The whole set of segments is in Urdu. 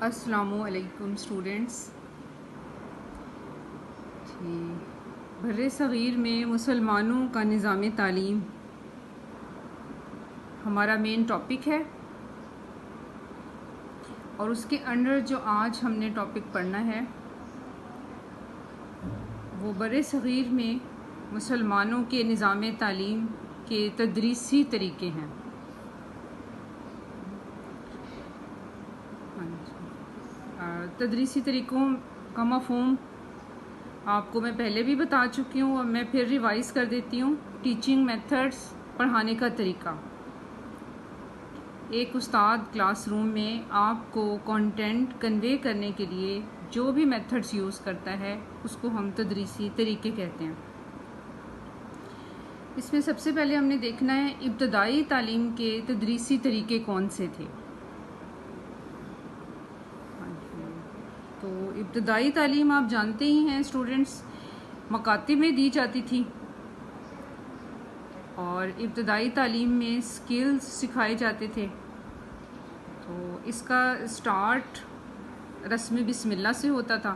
السلام علیکم اسٹوڈینٹس. بر صغیر میں مسلمانوں کا نظام تعلیم ہمارا مین ٹاپک ہے، اور اس کے انڈر جو آج ہم نے ٹاپک پڑھنا ہے وہ بر صغیر میں مسلمانوں کے نظام تعلیم کے تدریسی طریقے ہیں. تدریسی طریقوں کا مفہوم آپ کو میں پہلے بھی بتا چکی ہوں، اور میں پھر ریوائز کر دیتی ہوں. ٹیچنگ میتھڈز، پڑھانے کا طریقہ. ایک استاد کلاس روم میں آپ کو کنٹینٹ کنوے کرنے کے لیے جو بھی میتھڈز یوز کرتا ہے اس کو ہم تدریسی طریقے کہتے ہیں. اس میں سب سے پہلے ہم نے دیکھنا ہے ابتدائی تعلیم کے تدریسی طریقے کون سے تھے. تو ابتدائی تعلیم آپ جانتے ہی ہیں اسٹوڈنٹس، مکاتب میں دی جاتی تھی، اور ابتدائی تعلیم میں سکلز سکھائے جاتے تھے. تو اس کا سٹارٹ رسم بسم اللہ سے ہوتا تھا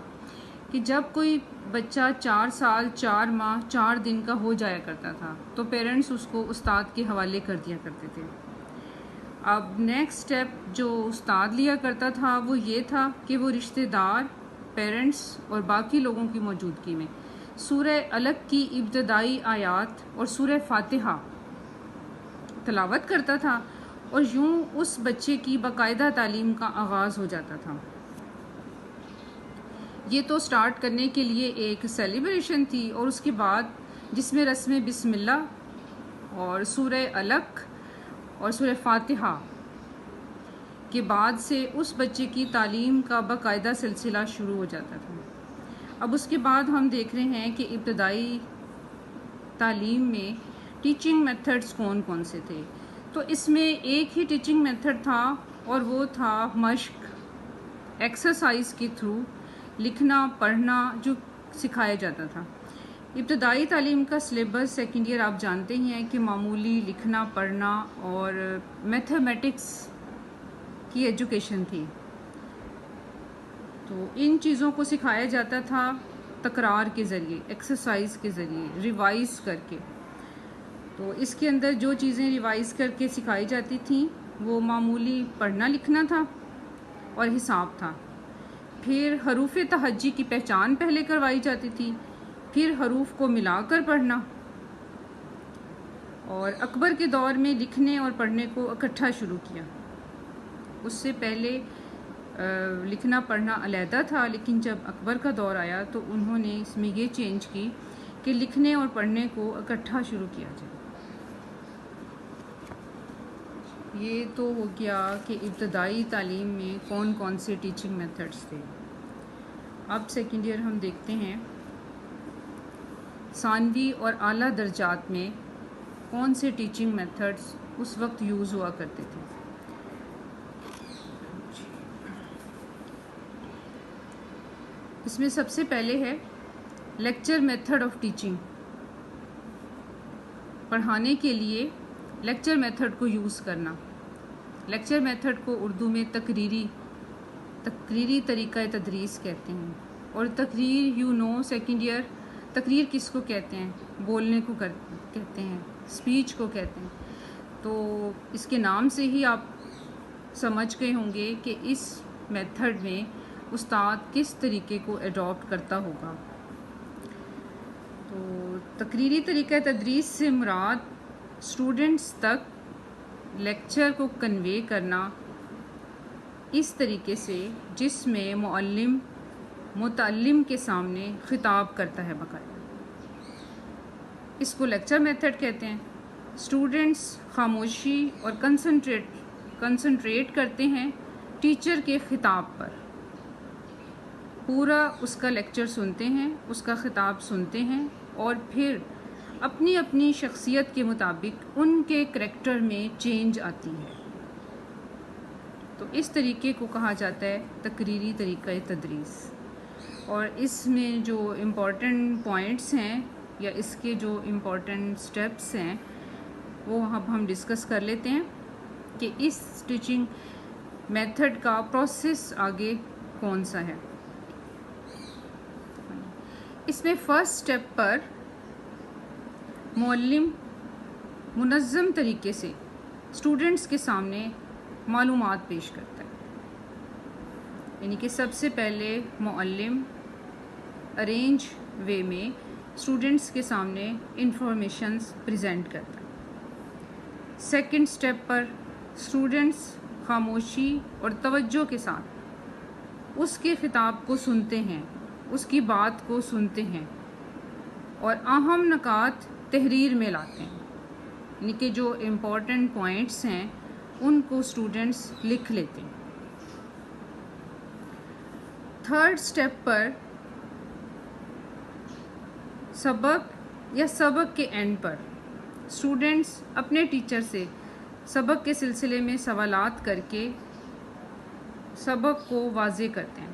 کہ جب کوئی بچہ 4 سال 4 ماہ 4 دن کا ہو جایا کرتا تھا تو پیرنٹس اس کو استاد کے حوالے کر دیا کرتے تھے. اب نیکسٹ سٹیپ جو استاد لیا کرتا تھا وہ یہ تھا کہ وہ رشتہ دار، پیرنٹس اور باقی لوگوں کی موجودگی میں سورہ الگ کی ابتدائی آیات اور سورہ فاتحہ تلاوت کرتا تھا، اور یوں اس بچے کی باقاعدہ تعلیم کا آغاز ہو جاتا تھا. یہ تو سٹارٹ کرنے کے لیے ایک سیلیبریشن تھی، اور اس کے بعد جس میں رسم بسم اللہ اور سورہ الگ اور سورہ فاتحہ کے بعد سے اس بچے کی تعلیم کا باقاعدہ سلسلہ شروع ہو جاتا تھا. اب اس کے بعد ہم دیکھ رہے ہیں کہ ابتدائی تعلیم میں ٹیچنگ میتھڈز کون کون سے تھے. تو اس میں ایک ہی ٹیچنگ میتھڈ تھا، اور وہ تھا مشق، ایکسرسائز کے تھرو لکھنا پڑھنا جو سکھایا جاتا تھا. ابتدائی تعلیم کا سلیبس سیکنڈ ایئر آپ جانتے ہی ہیں کہ معمولی لکھنا پڑھنا اور میتھمیٹکس کی ایجوکیشن تھی. تو ان چیزوں کو سکھایا جاتا تھا تکرار کے ذریعے، ایکسرسائز کے ذریعے، ریوائز کر کے. تو اس کے اندر جو چیزیں ریوائز کر کے سکھائی جاتی تھیں وہ معمولی پڑھنا لکھنا تھا اور حساب تھا. پھر حروف تہجی کی پہچان پہلے کروائی جاتی تھی، پھر حروف کو ملا کر پڑھنا، اور اکبر کے دور میں لکھنے اور پڑھنے کو اکٹھا شروع کیا. اس سے پہلے لکھنا پڑھنا علیحدہ تھا، لیکن جب اکبر کا دور آیا تو انہوں نے اس میں یہ چینج کی کہ لکھنے اور پڑھنے کو اکٹھا شروع کیا جائے. یہ تو ہو گیا کہ ابتدائی تعلیم میں کون کون سے ٹیچنگ میتھڈز تھے. اب سیکنڈ ایئر ہم دیکھتے ہیں ثانوی اور اعلیٰ درجات میں کون سے ٹیچنگ میتھڈز اس وقت یوز ہوا کرتے تھے. اس میں سب سے پہلے ہے لیکچر میتھڈ آف ٹیچنگ. پڑھانے کے لیے لیکچر میتھڈ کو یوز کرنا. لیکچر میتھڈ کو اردو میں تقریری طریقہ تدریس کہتے ہیں. اور تقریر سیکنڈ ایئر تقریر کس کو کہتے ہیں؟ بولنے کو کہتے ہیں، اسپیچ کو کہتے ہیں. تو اس کے نام سے ہی آپ سمجھ گئے ہوں گے کہ اس میتھڈ میں استاد کس طریقے کو اڈاپٹ کرتا ہوگا. تو تقریری طریقہ تدریس سے مراد اسٹوڈنٹس تک لیکچر کو کنوے کرنا اس طریقے سے جس میں معلم متعلم کے سامنے خطاب کرتا ہے باقاعدہ. اس کو لیکچر میتھڈ کہتے ہیں. اسٹوڈنٹس خاموشی اور کنسنٹریٹ کرتے ہیں ٹیچر کے خطاب پر، پورا اس کا لیکچر سنتے ہیں، اس کا خطاب سنتے ہیں، اور پھر اپنی اپنی شخصیت کے مطابق ان کے کریکٹر میں چینج آتی ہے. تو اس طریقے کو کہا جاتا ہے تقریری طریقہ تدریس. اور اس میں جو امپورٹنٹ پوائنٹس ہیں یا اس کے جو امپورٹنٹ سٹیپس ہیں وہ اب ہم ڈسکس کر لیتے ہیں کہ اس ٹیچنگ میتھڈ کا پروسیس آگے کون سا ہے. اس میں فرسٹ سٹیپ پر معلم منظم طریقے سے اسٹوڈنٹس کے سامنے معلومات پیش کرتا ہے. یعنی کہ سب سے پہلے معلم ارینج وے میں اسٹوڈنٹس کے سامنے انفارمیشنز پریزنٹ کرتا ہے. سیکنڈ سٹیپ پر اسٹوڈنٹس خاموشی اور توجہ کے ساتھ اس کے خطاب کو سنتے ہیں، اس کی بات کو سنتے ہیں اور اہم نکات تحریر میں لاتے ہیں. یعنی کہ جو امپورٹنٹ پوائنٹس ہیں ان کو اسٹوڈنٹس لکھ لیتے ہیں. تھرڈ سٹیپ پر سبق کے اینڈ پر اسٹوڈنٹس اپنے ٹیچر سے سبق کے سلسلے میں سوالات کر کے سبق کو واضح کرتے ہیں.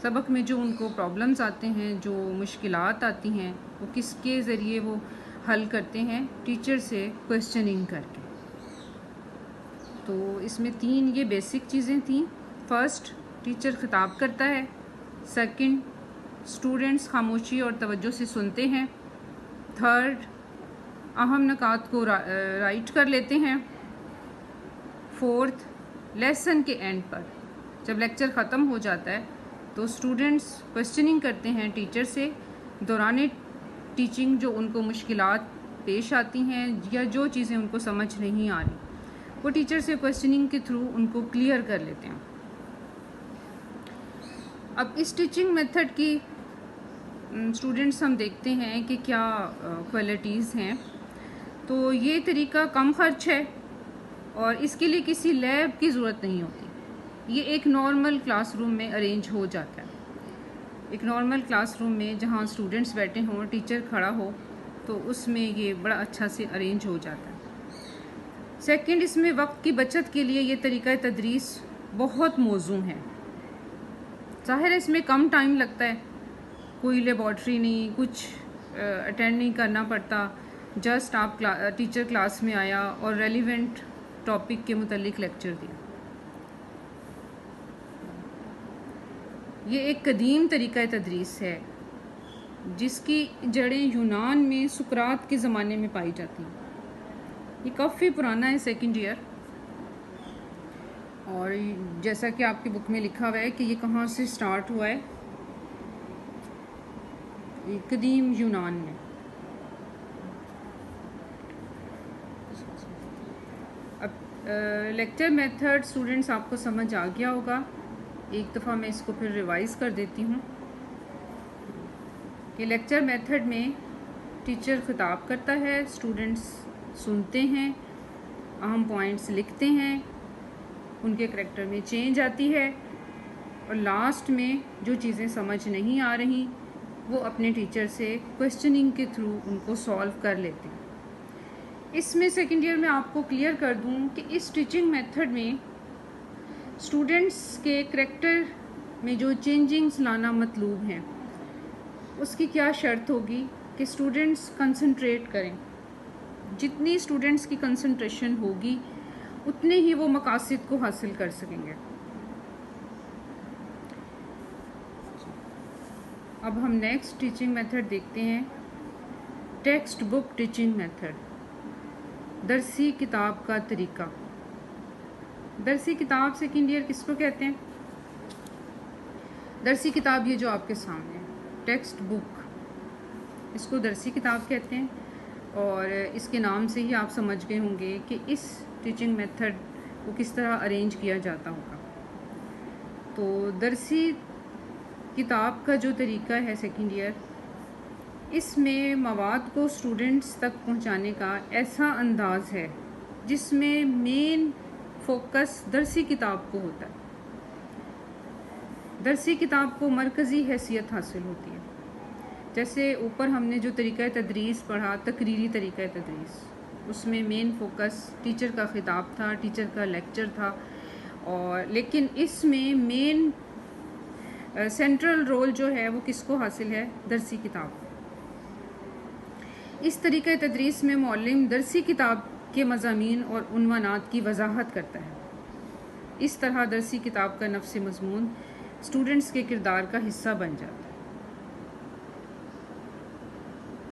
سبق میں جو ان کو پرابلمز آتے ہیں، جو مشکلات آتی ہیں، وہ کس کے ذریعے وہ حل کرتے ہیں؟ ٹیچر سے کویسچننگ کر کے. تو اس میں 3 یہ بیسک چیزیں تھیں. فرسٹ، ٹیچر خطاب کرتا ہے. سیکنڈ، اسٹوڈنٹس خاموشی اور توجہ سے سنتے ہیں. تھرڈ، اہم نکات کو رائٹ کر لیتے ہیں. فورتھ، لیسن کے اینڈ پر جب لیکچر ختم ہو جاتا ہے تو اسٹوڈنٹس کویسچننگ کرتے ہیں ٹیچر سے. دوران ٹیچنگ جو ان کو مشکلات پیش آتی ہیں یا جو چیزیں ان کو سمجھ نہیں آ رہی، وہ ٹیچر سے کویسچننگ کے تھرو ان کو کلیئر کر لیتے ہیں. اب اس ٹیچنگ میتھڈ کی اسٹوڈنٹس ہم دیکھتے ہیں کہ کیا کوالٹیز ہیں. تو یہ طریقہ کم خرچ ہے اور اس کے لیے کسی لیب کی ضرورت نہیں ہوتی. یہ ایک نارمل کلاس روم میں ارینج ہو جاتا ہے. ایک نارمل کلاس روم میں جہاں اسٹوڈنٹس بیٹھے ہوں، ٹیچر کھڑا ہو، تو اس میں یہ بڑا اچھا سے ارینج ہو جاتا ہے. سیکنڈ، اس میں وقت کی بچت کے لیے یہ طریقہ تدریس بہت موزوں ہے. ظاہر ہے اس میں کم ٹائم لگتا ہے، کوئی لیبارٹری نہیں، کچھ اٹینڈ نہیں کرنا پڑتا. جسٹ آپ ٹیچر کلاس میں آیا اور ریلیونٹ ٹاپک کے متعلق لیکچر دیا. یہ ایک قدیم طریقہ تدریس ہے جس کی جڑیں یونان میں سقراط کے زمانے میں پائی جاتی ہیں. یہ کافی پرانا ہے، سیکنڈ ایئر. اور جیسا کہ آپ کی بک میں لکھا ہوا ہے کہ یہ کہاں سے سٹارٹ ہوا ہے، یہ قدیم یونان میں. اب لیکچر میتھڈ اسٹوڈنٹس آپ کو سمجھ آ گیا ہوگا. ایک دفعہ میں اس کو پھر ریوائز کر دیتی ہوں کہ لیکچر میتھڈ میں ٹیچر خطاب کرتا ہے، اسٹوڈنٹس سنتے ہیں، اہم پوائنٹس لکھتے ہیں، ان کے کریکٹر میں چینج آتی ہے اور لاسٹ میں جو چیزیں سمجھ نہیں آ رہی وہ اپنے ٹیچر سے کویسچننگ کے تھرو ان کو سالو کر لیتے ہیں. اس میں سیکنڈ ایئر میں آپ کو کلیئر کر دوں کہ اس ٹیچنگ میتھڈ میں اسٹوڈنٹس کے کریکٹر میں جو چینجنگز لانا مطلوب ہیں اس کی کیا شرط ہوگی کہ اسٹوڈنٹس کنسنٹریٹ کریں. جتنی اسٹوڈنٹس کی کنسنٹریشن ہوگی اتنے ہی وہ مقاصد کو حاصل کر سکیں گے. اب ہم نیکسٹ ٹیچنگ میتھڈ دیکھتے ہیں، ٹیکسٹ بک ٹیچنگ میتھڈ، درسی کتاب کا طریقہ. درسی کتاب سیکنڈ ایئر کس کو کہتے ہیں؟ درسی کتاب یہ جو آپ کے سامنے ہے، ٹیکسٹ بک، اس کو درسی کتاب کہتے ہیں. اور اس کے نام سے ہی آپ سمجھ گئے ہوں گے کہ اس ٹیچنگ میتھڈ کو کس طرح ارینج کیا جاتا ہوگا. تو درسی کتاب کا جو طریقہ ہے سیکنڈ ایئر، اس میں مواد کو اسٹوڈنٹس تک پہنچانے کا ایسا انداز ہے جس میں مین فوکس درسی کتاب کو ہوتا ہے. درسی کتاب کو مرکزی حیثیت حاصل ہوتی ہے. جیسے اوپر ہم نے جو طریقہ تدریس پڑھا، تقریری طریقہ تدریس، اس میں مین فوکس ٹیچر کا خطاب تھا، ٹیچر کا لیکچر تھا. اور لیکن اس میں مین سینٹرل رول جو ہے وہ کس کو حاصل ہے؟ درسی کتاب. اس طریقہ تدریس میں معلم درسی کتاب کے مضامین اور عنوانات کی وضاحت کرتا ہے. اس طرح درسی کتاب کا نفس مضمون اسٹوڈنٹس کے کردار کا حصہ بن جاتا ہے۔